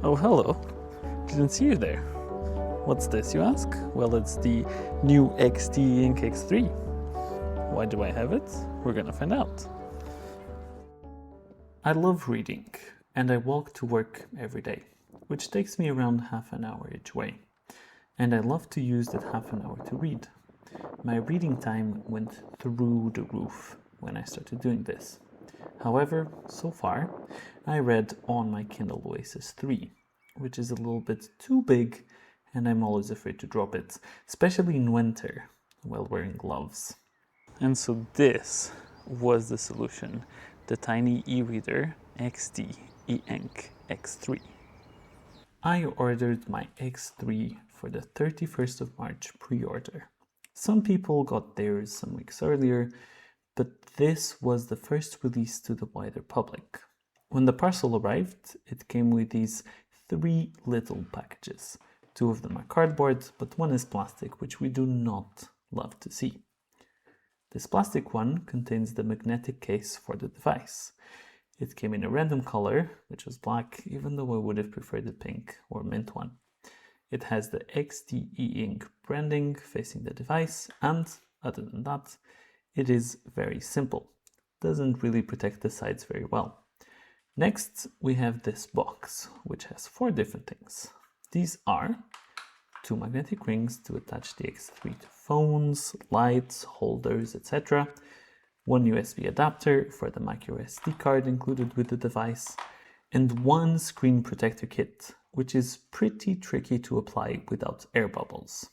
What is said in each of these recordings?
Oh, hello. Didn't see you there. What's this, you ask? Well, it's the new Xteink X3. Why do I have it? We're gonna find out. I love reading, and I walk to work every day, which takes me around half an hour each way. And I love to use that half an hour to read. My reading time went through the roof when I started doing this. However, so far, I read on my Kindle Oasis 3, which is a little bit too big, and I'm always afraid to drop it, especially in winter while wearing gloves. And so this was the solution, the tiny e-reader Xteink X3. I ordered my X3 for the 31st of March pre-order. Some people got theirs some weeks earlier, but this was the first release to the wider public. When the parcel arrived, it came with these 3 little packages. 2 of them are cardboard, but 1 is plastic, which we do not love to see. This plastic one contains the magnetic case for the device. It came in a random color, which was black, even though I would have preferred the pink or mint one. It has the Xteink branding facing the device, and other than that, it is very simple. Doesn't really protect the sides very well. Next, we have this box, which has 4 different things. These are 2 magnetic rings to attach the X3 to phones, lights, holders, etc. 1 USB adapter for the micro SD card included with the device, and 1 screen protector kit, which is pretty tricky to apply without air bubbles.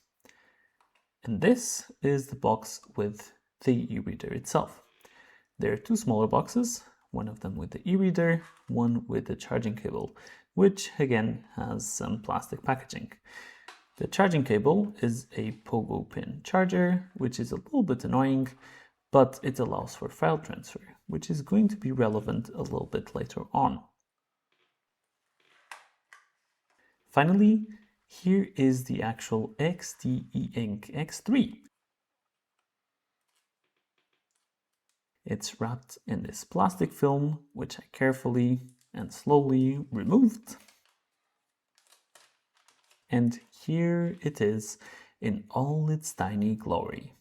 And this is the box with the e-reader itself. There are 2 smaller boxes, one of them with the e-reader, one with the charging cable, which again has some plastic packaging. The charging cable is a pogo pin charger, which is a little bit annoying, but it allows for file transfer, which is going to be relevant a little bit later on. Finally, here is the actual Xteink X3. It's wrapped in this plastic film, which I carefully and slowly removed. And here it is in all its tiny glory.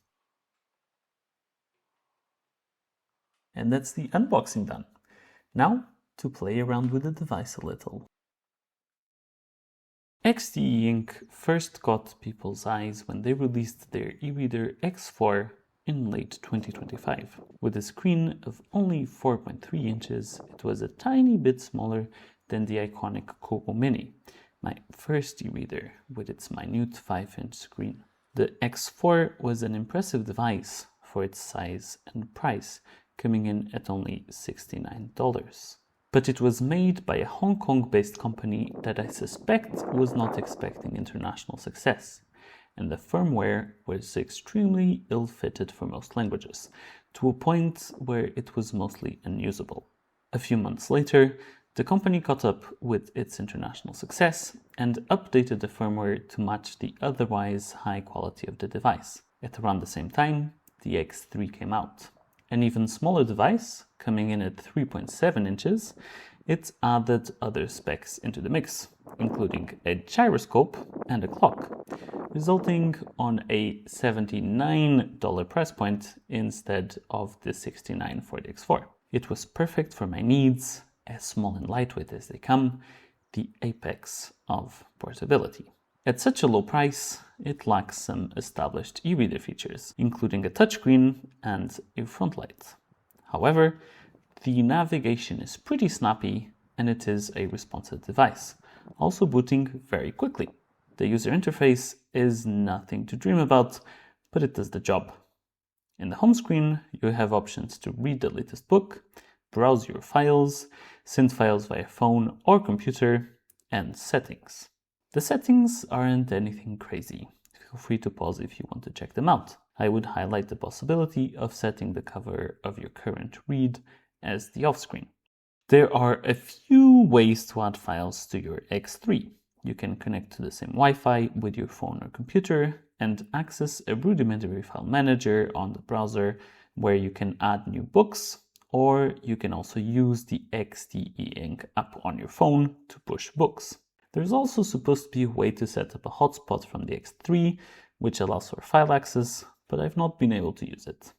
And that's the unboxing done. Now to play around with the device a little. Xteink first caught people's eyes when they released their e-reader X4 in late 2025. With a screen of only 4.3 inches, it was a tiny bit smaller than the iconic Kobo Mini, my first e-reader with its minute 5-inch screen. The X4 was an impressive device for its size and price, coming in at only $69. But it was made by a Hong Kong-based company that I suspect was not expecting international success, and the firmware was extremely ill-fitted for most languages, to a point where it was mostly unusable. A few months later, the company caught up with its international success and updated the firmware to match the otherwise high quality of the device. At around the same time, the X3 came out. An even smaller device, coming in at 3.7 inches, it added other specs into the mix, including a gyroscope and a clock, resulting on a $79 price point instead of the $69 for the X4. It was perfect for my needs, as small and lightweight as they come, the apex of portability. At such a low price, it lacks some established e-reader features, including a touchscreen and a front light. However, the navigation is pretty snappy and it is a responsive device, also booting very quickly. The user interface is nothing to dream about, but it does the job. In the home screen, you have options to read the latest book, browse your files, send files via phone or computer, and settings. The settings aren't anything crazy. Feel free to pause if you want to check them out. I would highlight the possibility of setting the cover of your current read as the off-screen. There are a few ways to add files to your X3. You can connect to the same Wi-Fi with your phone or computer and access a rudimentary file manager on the browser where you can add new books, or you can also use the Xteink app on your phone to push books. There's also supposed to be a way to set up a hotspot from the X3, which allows for file access, but I've not been able to use it.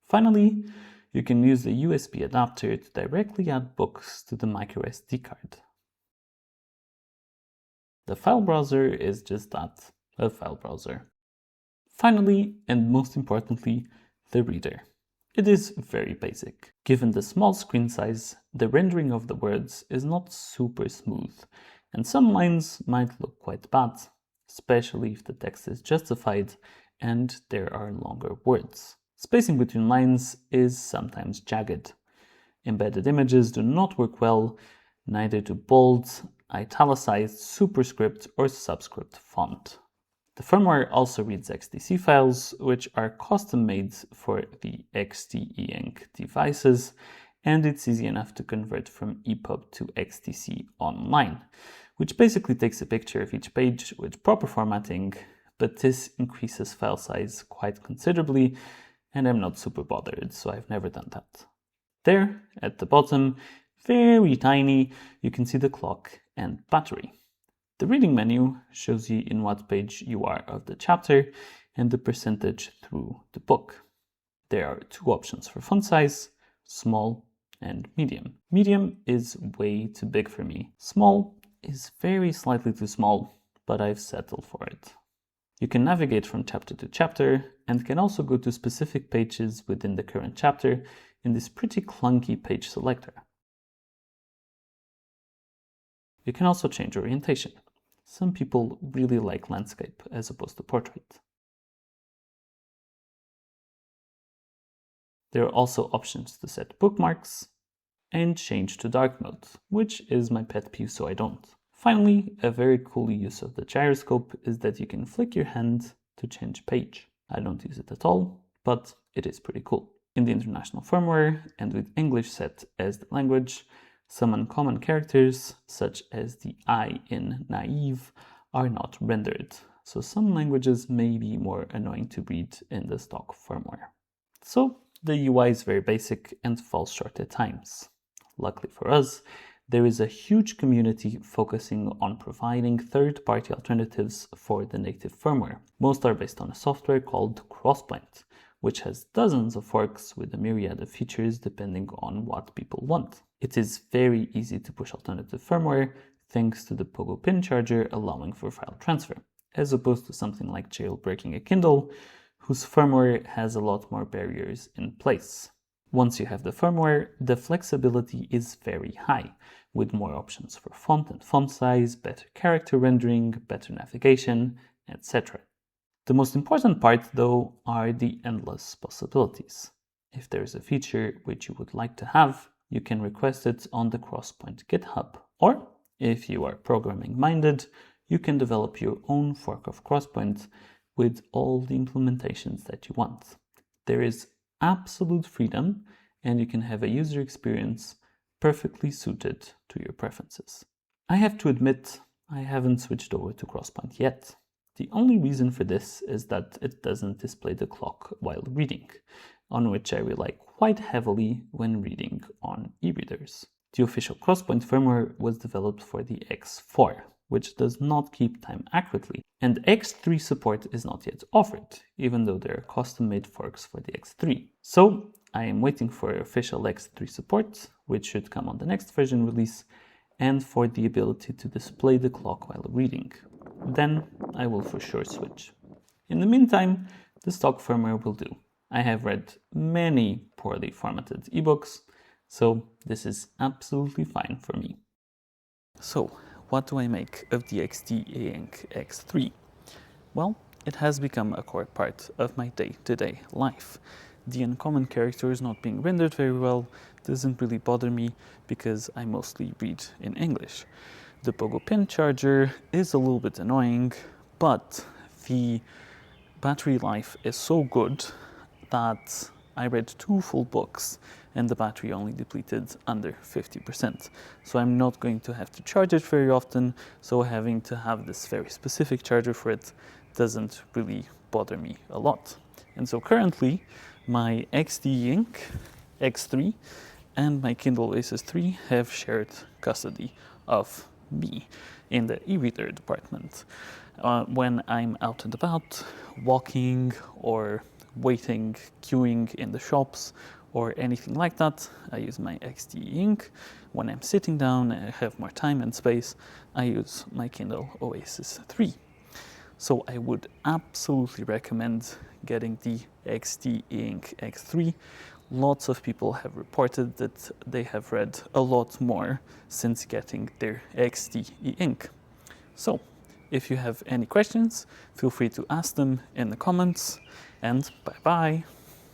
Finally, you can use the USB adapter to directly add books to the microSD card. The file browser is just that, a file browser. Finally, and most importantly, the reader. It is very basic. Given the small screen size, the rendering of the words is not super smooth, and some lines might look quite bad, especially if the text is justified and there are longer words. Spacing between lines is sometimes jagged. Embedded images do not work well, neither do bold, italicized, superscript, or subscript font. The firmware also reads XTC files, which are custom-made for the Xteink devices, and it's easy enough to convert from EPUB to XTC online, which basically takes a picture of each page with proper formatting, but this increases file size quite considerably, and I'm not super bothered, so I've never done that. There, at the bottom, very tiny, you can see the clock and battery. The reading menu shows you in what page you are of the chapter and the percentage through the book. There are two options for font size, small and medium. Medium is way too big for me. Small is very slightly too small, but I've settled for it. You can navigate from chapter to chapter and can also go to specific pages within the current chapter in this pretty clunky page selector. You can also change orientation. Some people really like landscape as opposed to portrait. There are also options to set bookmarks and change to dark mode, which is my pet peeve, so I don't. Finally, a very cool use of the gyroscope is that you can flick your hand to change page. I don't use it at all, but it is pretty cool. In the international firmware, and with English set as the language, some uncommon characters, such as the I in naive, are not rendered, so some languages may be more annoying to read in the stock firmware. So the UI is very basic and falls short at times. Luckily for us, there is a huge community focusing on providing third-party alternatives for the native firmware. Most are based on a software called Crosspoint, which has dozens of forks with a myriad of features depending on what people want. It is very easy to push alternative firmware thanks to the Pogo pin charger allowing for file transfer, as opposed to something like jailbreaking a Kindle, whose firmware has a lot more barriers in place. Once you have the firmware, the flexibility is very high, with more options for font and font size, better character rendering, better navigation, etc. The most important part, though, are the endless possibilities. If there is a feature which you would like to have, you can request it on the Crosspoint GitHub. Or, if you are programming minded, you can develop your own fork of Crosspoint with all the implementations that you want. There is absolute freedom, and you can have a user experience perfectly suited to your preferences. I have to admit, I haven't switched over to Crosspoint yet. The only reason for this is that it doesn't display the clock while reading, on which I rely quite heavily when reading on e-readers. The official Crosspoint firmware was developed for the X4, which does not keep time accurately, and X3 support is not yet offered, even though there are custom-made forks for the X3. So I am waiting for official X3 support, which should come on the next version release, and for the ability to display the clock while reading. Then I will for sure switch. In the meantime, the stock firmware will do. I have read many poorly formatted ebooks, so this is absolutely fine for me. So, what do I make of the Xteink X3? Well, it has become a core part of my day-to-day life. The uncommon characters not being rendered very well doesn't really bother me because I mostly read in English. The Pogo pin charger is a little bit annoying, but the battery life is so good that I read 2 full books and the battery only depleted under 50%. So I'm not going to have to charge it very often, so having to have this very specific charger for it doesn't really bother me a lot. And so currently, my Xteink X3 and my Kindle Asus 3 have shared custody of me in the e-reader department. When I'm out and about, walking or waiting, queuing in the shops or anything like that, I use my Xteink. When I'm sitting down and I have more time and space, I use my Kindle Oasis 3. So I would absolutely recommend getting the Xteink X3. Lots of people have reported that they have read a lot more since getting their Xteink. So if you have any questions, feel free to ask them in the comments, and bye bye.